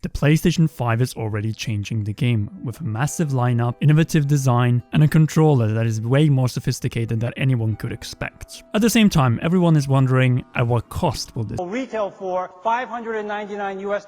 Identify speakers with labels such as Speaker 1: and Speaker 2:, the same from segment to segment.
Speaker 1: The PlayStation 5 is already changing the game, with a massive lineup, innovative design, and a controller that is way more sophisticated than anyone could expect. At the same time, everyone is wondering at what cost will this
Speaker 2: retail for $599 US.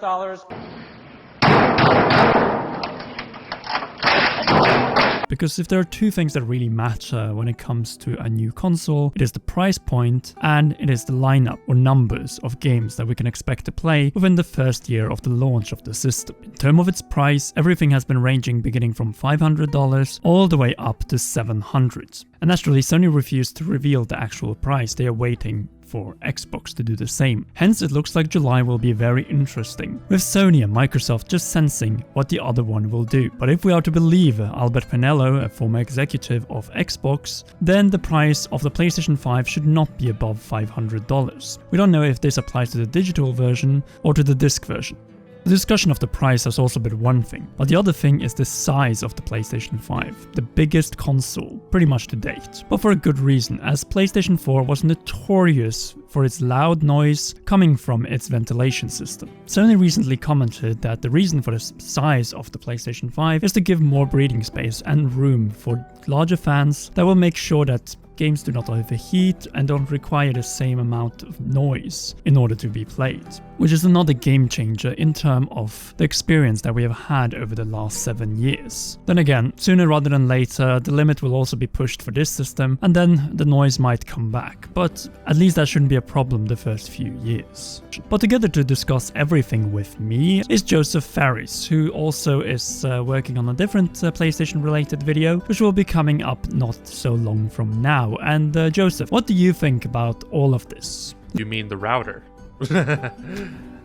Speaker 1: Because if there are two things that really matter when it comes to a new console, it is the price point and it is the lineup or numbers of games that we can expect to play within the first year of the launch of the system. In terms of its price, everything has been ranging beginning from $500 all the way up to $700. And naturally, Sony refused to reveal the actual price. They are waiting for Xbox to do the same. Hence, it looks like July will be very interesting, with Sony and Microsoft just sensing what the other one will do. But if we are to believe Albert Penello, a former executive of Xbox, then the price of the PlayStation 5 should not be above $500. We don't know if this applies to the digital version or to the disc version. The discussion of the price has also been one thing, but the other thing is the size of the PlayStation 5, the biggest console pretty much to date. But for a good reason, as PlayStation 4 was notorious for its loud noise coming from its ventilation system. Sony recently commented that the reason for the size of the PlayStation 5 is to give more breathing space and room for larger fans that will make sure that games do not overheat and don't require the same amount of noise in order to be played, which is another game changer in terms of the experience that we have had over the last 7 years. Then again, sooner rather than later, the limit will also be pushed for this system and then the noise might come back, but at least that shouldn't be a problem the first few years. But together to discuss everything with me is Joseph Ferris, who also is working on a different PlayStation related video, which will be coming up not so long from now. And Joseph, what do you think about all of this?
Speaker 3: You mean the router?
Speaker 1: The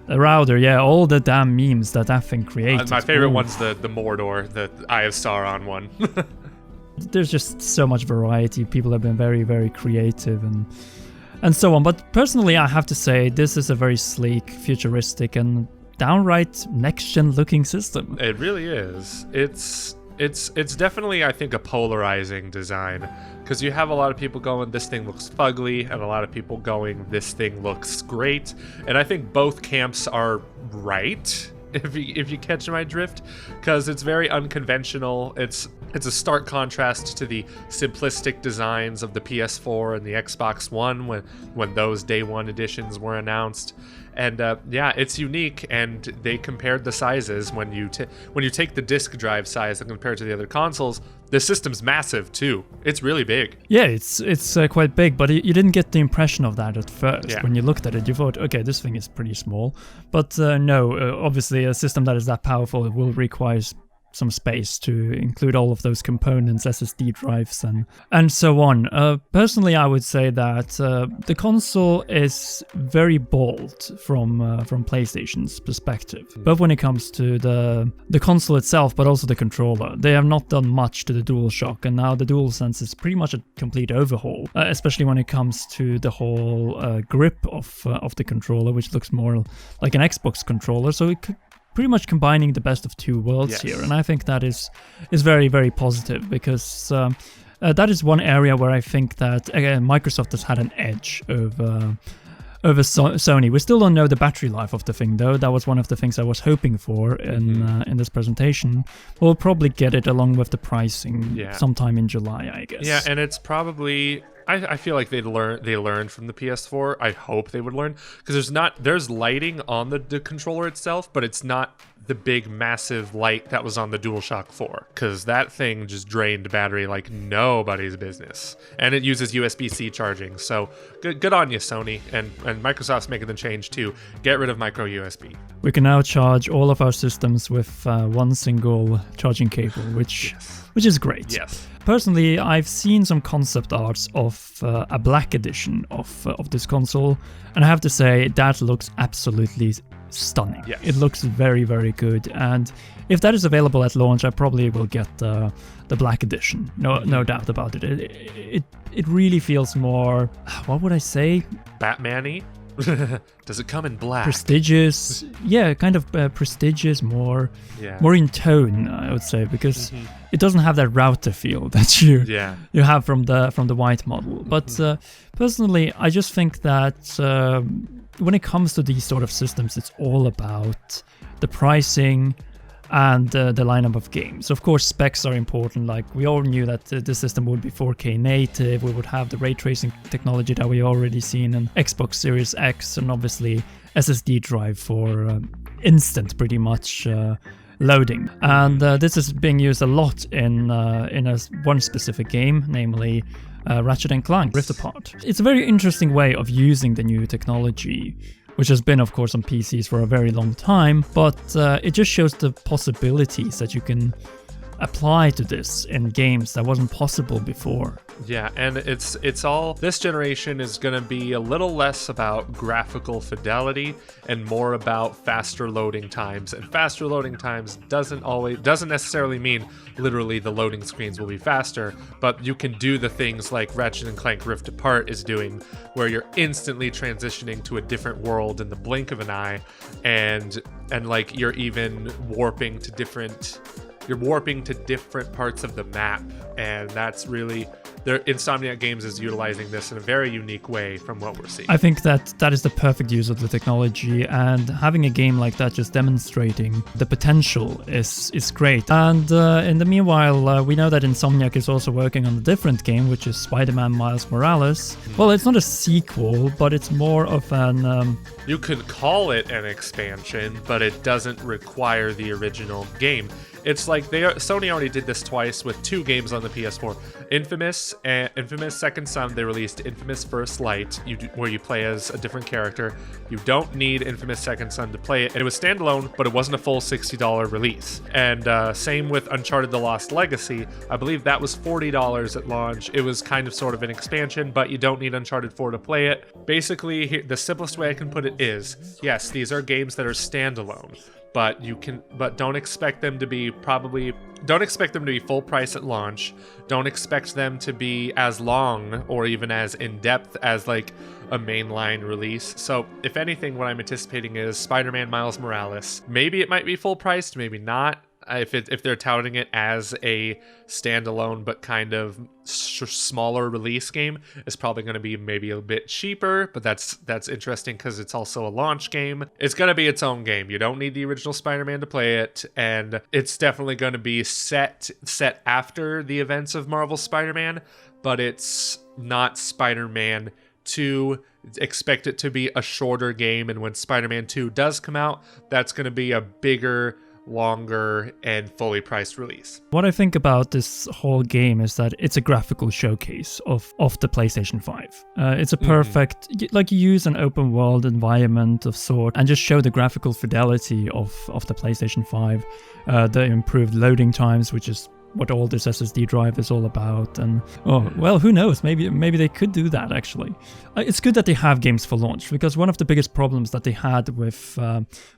Speaker 1: router, yeah, all the damn memes that thing created.
Speaker 3: My favorite one's the Mordor, the Eye of Sauron one.
Speaker 1: There's just so much variety. People have been very, very creative and so on. But personally, I have to say, this is a very sleek, futuristic, and downright next-gen looking system.
Speaker 3: It really is. It's definitely, I think, a polarizing design, because you have a lot of people going, this thing looks fugly, and a lot of people going, this thing looks great. And I think both camps are right, if you catch my drift, because it's very unconventional. It's a stark contrast to the simplistic designs of the PS4 and the Xbox One when those day one editions were announced. And yeah, it's unique, and they compared the sizes. When you take the disk drive size and compare it to the other consoles, the system's massive too. It's really big.
Speaker 1: Yeah, it's quite big, but you didn't get the impression of that at first.
Speaker 3: Yeah.
Speaker 1: When you looked at it, you thought, okay, this thing is pretty small. But no, obviously a system that is that powerful, it will require some space to include all of those components, SSD drives and so on. Personally, I would say that the console is very bold from PlayStation's perspective, both when it comes to the console itself, but also the controller. They have not done much to the DualShock, and now the DualSense is pretty much a complete overhaul, especially when it comes to the whole grip of the controller, which looks more like an Xbox controller. So it could pretty much combining the best of two worlds here, and I think that is very, very positive, because that is one area where I think that Microsoft has had an edge over Sony. We still don't know the battery life of the thing, though. That was one of the things I was hoping for in this presentation. We'll probably get it along with the pricing sometime in July, I guess.
Speaker 3: Yeah, and it's probably, I feel like they learned from the PS4. I hope they would learn, because there's lighting on the controller itself, but it's not the big massive light that was on the DualShock 4, because that thing just drained battery like nobody's business, and it uses USB-C charging. So good on you, Sony, and Microsoft's making the change too. Get rid of micro USB.
Speaker 1: We can now charge all of our systems with one single charging cable, which is great.
Speaker 3: Yes.
Speaker 1: Personally, I've seen some concept arts of a black edition of this console, and I have to say that looks absolutely stunning.
Speaker 3: Yes.
Speaker 1: It looks very, very good, and if that is available at launch, I probably will get the black edition. No doubt about it. It really feels more, what would I say?
Speaker 3: Batman-y? Does it come in black?
Speaker 1: Prestigious. Yeah, kind of prestigious, more in tone, I would say, because it doesn't have that router feel that you have from the white model. But personally, I just think that when it comes to these sort of systems, it's all about the pricing and the lineup of games. Of course, specs are important. Like, we all knew that the system would be 4K native, we would have the ray tracing technology that we already seen in Xbox Series X, and obviously SSD drive for instant, pretty much, loading. And this is being used a lot in one specific game, namely Ratchet & Clank Rift Apart. It's a very interesting way of using the new technology, which has been, of course, on PCs for a very long time, but it just shows the possibilities that you can apply to this in games that wasn't possible before.
Speaker 3: Yeah, and it's all, this generation is going to be a little less about graphical fidelity and more about faster loading times. And faster loading times doesn't necessarily mean literally the loading screens will be faster, but you can do the things like Ratchet & Clank Rift Apart is doing, where you're instantly transitioning to a different world in the blink of an eye, and like you're even warping to different parts of the map, and that's really, Insomniac Games is utilizing this in a very unique way from what we're seeing.
Speaker 1: I think that is the perfect use of the technology, and having a game like that just demonstrating the potential is great. And in the meanwhile, we know that Insomniac is also working on a different game, which is Spider-Man Miles Morales. Well, it's not a sequel, but it's more of an...
Speaker 3: You could call it an expansion, but it doesn't require the original game. It's like Sony already did this twice with 2 games on the PS4. Infamous Second Son, they released Infamous First Light, where you play as a different character. You don't need Infamous Second Son to play it. And it was standalone, but it wasn't a full $60 release. And same with Uncharted The Lost Legacy. I believe that was $40 at launch. It was kind of sort of an expansion, but you don't need Uncharted 4 to play it. Basically, the simplest way I can put it is, yes, these are games that are standalone, but don't expect them to be full price at launch. Don't expect them to be as long or even as in-depth as like a mainline release. So if anything, what I'm anticipating is Spider-Man Miles Morales. Maybe it might be full priced, maybe not. If they're touting it as a standalone but kind of smaller release game, it's probably going to be maybe a bit cheaper, but that's interesting because it's also a launch game. It's going to be its own game. You don't need the original Spider-Man to play it, and it's definitely going to be set after the events of Marvel's Spider-Man, but it's not Spider-Man 2. Expect it to be a shorter game, and when Spider-Man 2 does come out, that's going to be a bigger, longer, and fully priced release.
Speaker 1: What I think about this whole game is that it's a graphical showcase of the PlayStation 5. It's a perfect, like, you use an open world environment of sort and just show the graphical fidelity of the PlayStation 5, the improved loading times, which is what all this SSD drive is all about. And who knows, maybe they could do that. Actually, it's good that they have games for launch, because one of the biggest problems that they had with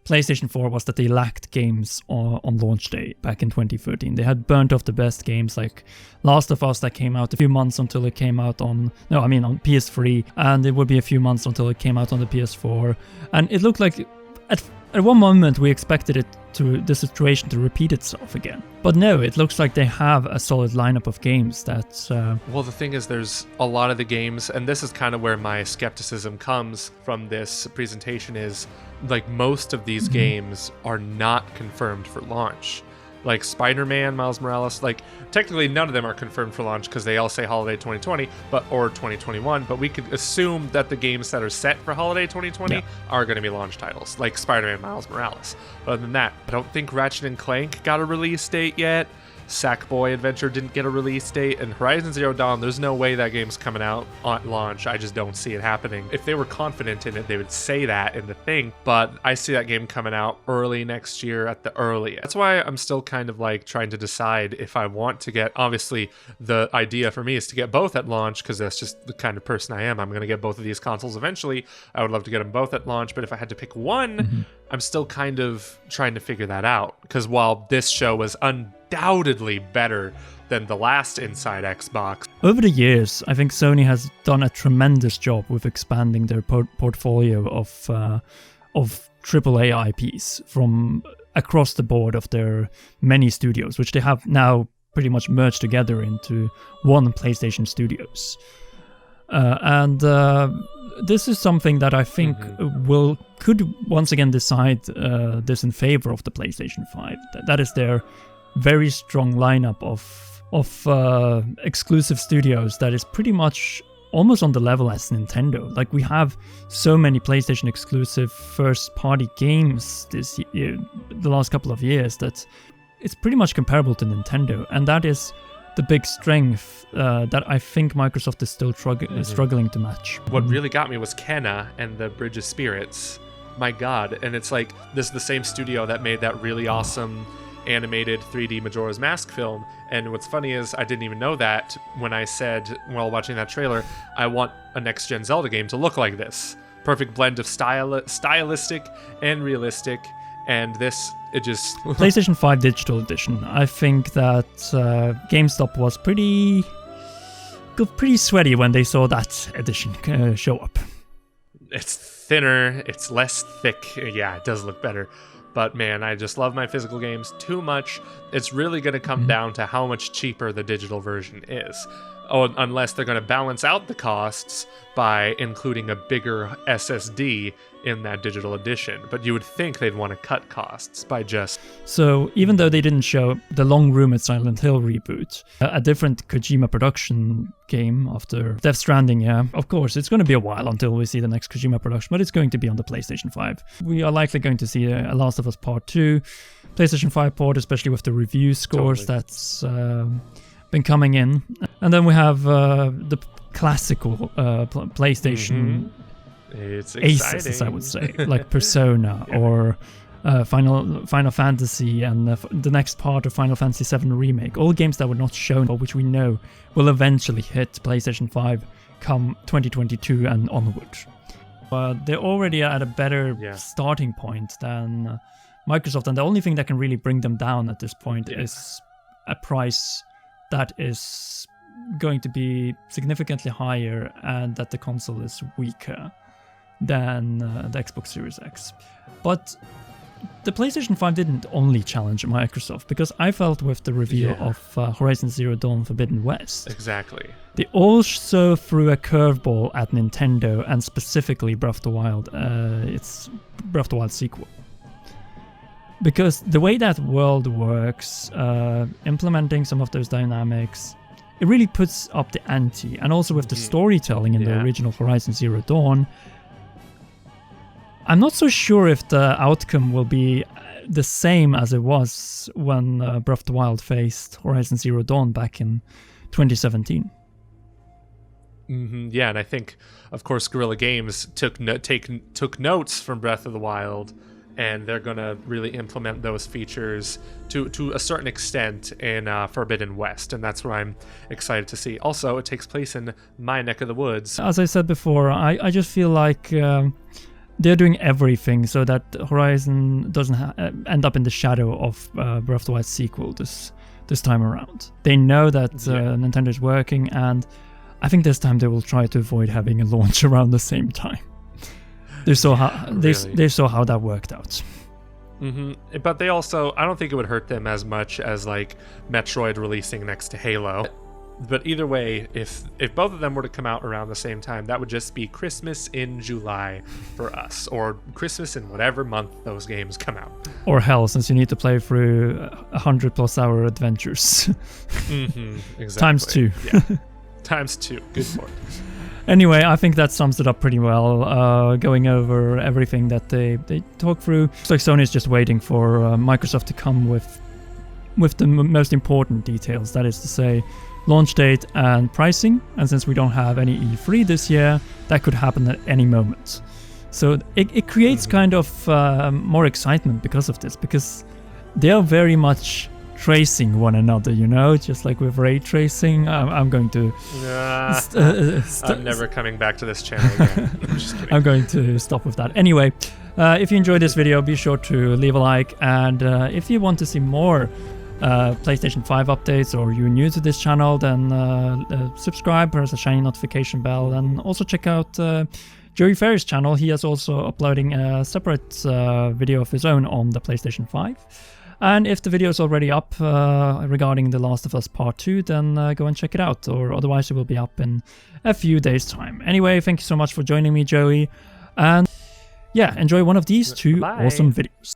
Speaker 1: PlayStation 4 was that they lacked games on launch day back in 2013. They had burnt off the best games, like Last of Us, that came out a few months until it came out on PS3, and it would be a few months until it came out on the PS4, and it looked like at one moment we expected the situation to repeat itself again. But no, it looks like they have a solid lineup of games that...
Speaker 3: Well, the thing is, there's a lot of the games, and this is kind of where my skepticism comes from this presentation, is like most of these games are not confirmed for launch. Like Spider-Man, Miles Morales, like technically none of them are confirmed for launch because they all say holiday 2020 or 2021, but we could assume that the games that are set for holiday 2020 are going to be launch titles, like Spider-Man, Miles Morales. But other than that, I don't think Ratchet & Clank got a release date yet. Sackboy Adventure didn't get a release date, and Horizon Zero Dawn, there's no way that game's coming out on launch. I just don't see it happening. If they were confident in it, they would say that in the thing, but I see that game coming out early next year at the earliest. That's why I'm still kind of like trying to decide if I want to get, obviously the idea for me is to get both at launch, because that's just the kind of person I am. I'm going to get both of these consoles eventually. I would love to get them both at launch, but if I had to pick one, I'm still kind of trying to figure that out, because while this show was undoubtedly better than the last Inside Xbox.
Speaker 1: Over the years, I think Sony has done a tremendous job with expanding their portfolio of AAA IPs from across the board of their many studios, which they have now pretty much merged together into one PlayStation Studios. And this is something that I think could once again decide this in favor of the PlayStation 5. That is their very strong lineup of exclusive studios that is pretty much almost on the level as Nintendo. Like, we have so many PlayStation exclusive first party games this year, the last couple of years, that it's pretty much comparable to Nintendo, and that is the big strength that I think Microsoft is still struggling to match.
Speaker 3: What really got me was Kenna and the Bridge of Spirits. My god. And it's like, this is the same studio that made that really awesome animated 3D Majora's Mask film. And what's funny is I didn't even know that when I said, while watching that trailer, I want a next-gen Zelda game to look like this. Perfect blend of stylistic and realistic. And this, it just...
Speaker 1: PlayStation 5 Digital Edition. I think that GameStop was pretty sweaty when they saw that edition show up.
Speaker 3: It's thinner, it's less thick. Yeah, it does look better. But man, I just love my physical games too much. It's really going to come down to how much cheaper the digital version is. Oh, unless they're going to balance out the costs by including a bigger SSD in that digital edition. But you would think they'd want to cut costs by just...
Speaker 1: So even though they didn't show the Long Room at Silent Hill reboot, a different Kojima production game after Death Stranding, of course, it's going to be a while until we see the next Kojima production, but it's going to be on the PlayStation 5. We are likely going to see a Last of Us Part 2, PlayStation 5 port, especially with the review scores that's been coming in. And then we have the classical PlayStation
Speaker 3: It's
Speaker 1: aces, as I would say, like Persona or Final Fantasy and the next part of Final Fantasy VII Remake. All games that were not shown, but which we know will eventually hit PlayStation 5 come 2022 and onward. They're already at a better starting point than Microsoft, and the only thing that can really bring them down at this point is a price that is going to be significantly higher and that the console is weaker than the Xbox Series X. But the PlayStation 5 didn't only challenge Microsoft, because I felt with the reveal of Horizon Zero Dawn Forbidden West,
Speaker 3: exactly,
Speaker 1: they also threw a curveball at Nintendo, and specifically Breath of the Wild. It's Breath of the Wild sequel. Because the way that world works, implementing some of those dynamics, it really puts up the ante. And also with the storytelling in the original Horizon Zero Dawn, I'm not so sure if the outcome will be the same as it was when Breath of the Wild faced Horizon Zero Dawn back in 2017.
Speaker 3: Yeah, and I think, of course, Guerrilla Games took notes from Breath of the Wild, and they're going to really implement those features to a certain extent in Forbidden West, and that's what I'm excited to see. Also, it takes place in my neck of the woods.
Speaker 1: As I said before, I just feel like they're doing everything so that Horizon doesn't end up in the shadow of Breath of the Wild sequel this time around. They know that Nintendo's working, and I think this time they will try to avoid having a launch around the same time. They saw how that worked out.
Speaker 3: But they also, I don't think it would hurt them as much as like Metroid releasing next to Halo. But either way, if both of them were to come out around the same time, that would just be Christmas in July for us, or Christmas in whatever month those games come out.
Speaker 1: Or hell, since you need to play through 100+ hour adventures.
Speaker 3: Exactly.
Speaker 1: Times 2.
Speaker 3: Times 2. Good for it.
Speaker 1: Anyway, I think that sums it up pretty well, going over everything that they talk through. Looks like Sony is just waiting for Microsoft to come with the most important details, that is to say, launch date and pricing. And since we don't have any E3 this year, that could happen at any moment. So it creates kind of more excitement because of this, because they are very much tracing one another, just like with ray tracing. I'm going to
Speaker 3: I'm never coming back to this channel again. I'm just kidding.
Speaker 1: I'm going to stop with that. Anyway, if you enjoyed this video, be sure to leave a like, and if you want to see more PlayStation 5 updates, or you're new to this channel, then subscribe, press a shiny notification bell, and also check out Joey Ferris' channel. He is also uploading a separate video of his own on the PlayStation 5. And if the video is already up regarding The Last of Us Part 2, then go and check it out, or otherwise it will be up in a few days' time. Anyway, thank you so much for joining me, Joey, and yeah, enjoy one of these two
Speaker 3: Bye.
Speaker 1: awesome videos.